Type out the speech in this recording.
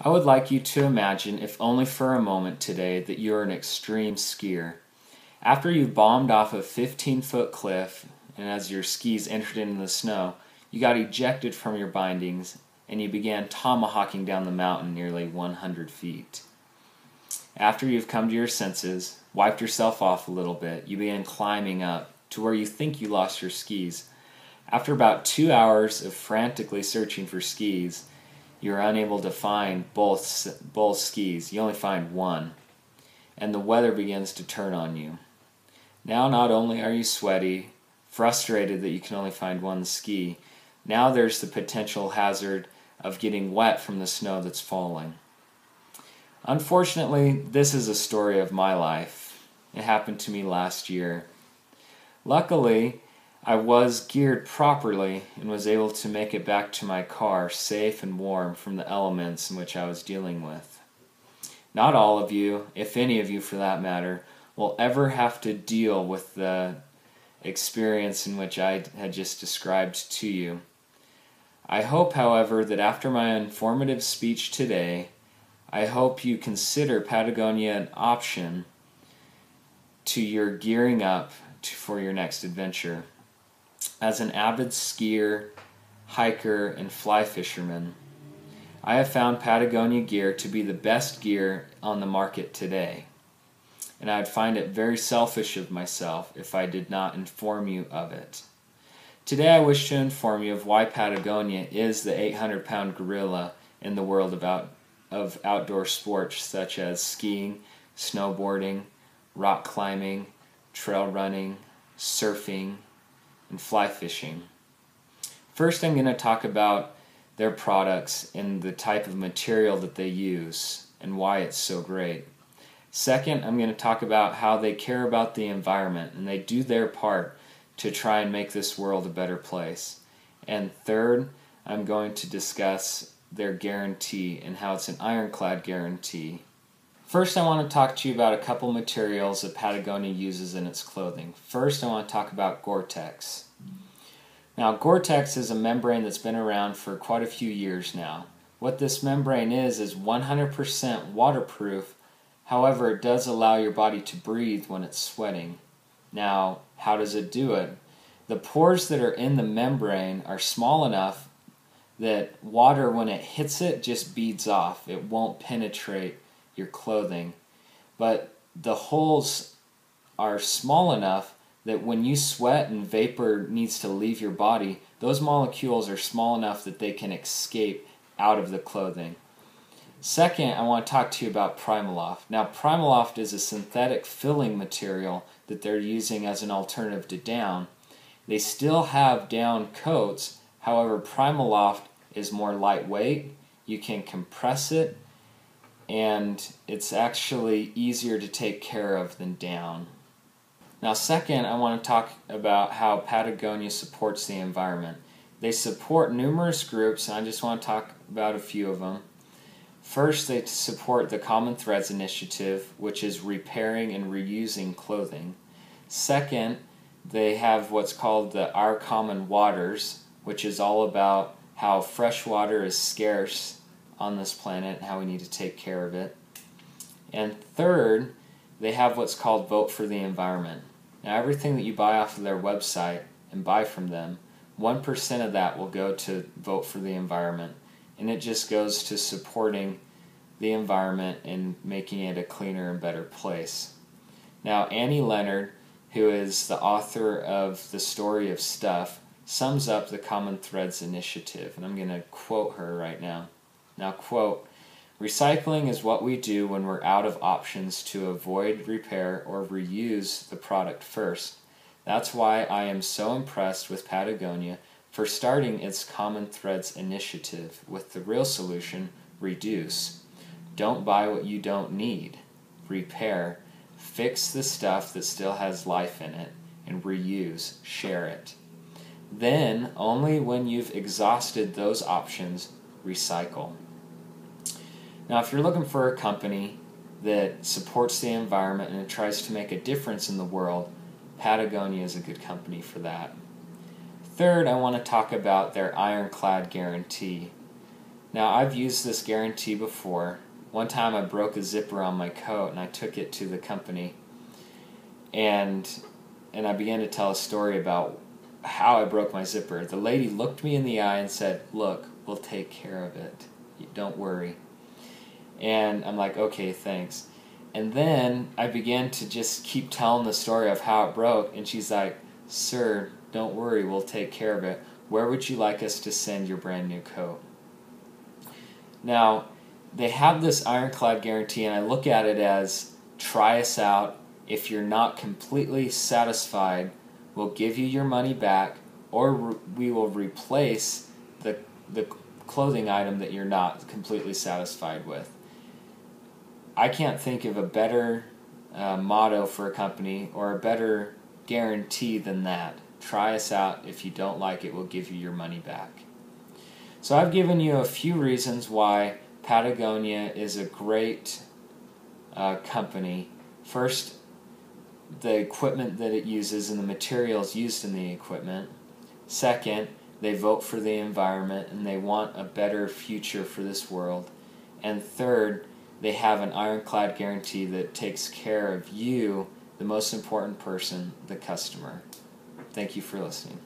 I would like you to imagine, if only for a moment today, that you're an extreme skier. After you've bombed off a 15-foot cliff, and as your skis entered into the snow, you got ejected from your bindings, and you began tomahawking down the mountain nearly 100 feet. After you've come to your senses, wiped yourself off a little bit, you began climbing up to where you think you lost your skis. After about 2 hours of frantically searching for skis, you're unable to find both skis. You only find one. And the weather begins to turn on you. Now not only are you sweaty, frustrated that you can only find one ski, now there's the potential hazard of getting wet from the snow that's falling. Unfortunately, this is a story of my life. It happened to me last year. Luckily, I was geared properly and was able to make it back to my car safe and warm from the elements in which I was dealing with. Not all of you, if any of you for that matter, will ever have to deal with the experience in which I had just described to you. I hope, however, that after my informative speech today, I hope you consider Patagonia an option to your gearing up for your next adventure. As an avid skier, hiker, and fly fisherman, I have found Patagonia gear to be the best gear on the market today, and I'd find it very selfish of myself if I did not inform you of it. Today I wish to inform you of why Patagonia is the 800-pound gorilla in the world of outdoor sports such as skiing, snowboarding, rock climbing, trail running, surfing, and fly fishing. First, I'm going to talk about their products and the type of material that they use and why it's so great. Second, I'm going to talk about how they care about the environment and they do their part to try and make this world a better place. And third, I'm going to discuss their guarantee and how it's an ironclad guarantee. First, I want to talk to you about a couple materials that Patagonia uses in its clothing. First, I want to talk about Gore-Tex. Now, Gore-Tex is a membrane that's been around for quite a few years now. What this membrane is 100% waterproof. However, it does allow your body to breathe when it's sweating. Now, how does it do it? The pores that are in the membrane are small enough that water, when it hits it, just beads off. It won't penetrate your clothing. But the holes are small enough that when you sweat and vapor needs to leave your body, those molecules are small enough that they can escape out of the clothing. Second, I want to talk to you about Primaloft. Now, Primaloft is a synthetic filling material that they're using as an alternative to down. They still have down coats, however, Primaloft is more lightweight, you can compress it, and it's actually easier to take care of than down. Now, second, I want to talk about how Patagonia supports the environment. They support numerous groups, and I just want to talk about a few of them. First, they support the Common Threads Initiative, which is repairing and reusing clothing. Second, they have what's called the Our Common Waters, which is all about how fresh water is scarce on this planet and how we need to take care of it. And third, they have what's called Vote for the Environment. Now, everything that you buy off of their website and buy from them, 1% of that will go to Vote for the Environment. And it just goes to supporting the environment and making it a cleaner and better place. Now, Annie Leonard, who is the author of The Story of Stuff, sums up the Common Threads Initiative, and I'm going to quote her right now. Now, quote, "Recycling is what we do when we're out of options to avoid, repair, or reuse the product first. That's why I am so impressed with Patagonia for starting its Common Threads Initiative with the real solution, reduce. Don't buy what you don't need. Repair. Fix the stuff that still has life in it. And reuse. Share it. Then, only when you've exhausted those options, recycle." Now, if you're looking for a company that supports the environment and tries to make a difference in the world, Patagonia is a good company for that. Third, I want to talk about their ironclad guarantee. Now, I've used this guarantee before. One time I broke a zipper on my coat and I took it to the company, and I began to tell a story about how I broke my zipper. The lady looked me in the eye and said, "Look, we'll take care of it. Don't worry." And I'm like, "Okay, thanks." And then I began to just keep telling the story of how it broke, and she's like, "Sir, don't worry, we'll take care of it. Where would you like us to send your brand new coat?" Now, they have this ironclad guarantee, and I look at it as, try us out. If you're not completely satisfied, we'll give you your money back, or we will replace the clothing item that you're not completely satisfied with. I can't think of a better motto for a company or a better guarantee than that. Try us out. If you don't like it, we'll give you your money back. So I've given you a few reasons why Patagonia is a great company. First, the equipment that it uses and the materials used in the equipment. Second, they vote for the environment and they want a better future for this world. And third, they have an ironclad guarantee that takes care of you, the most important person, the customer. Thank you for listening.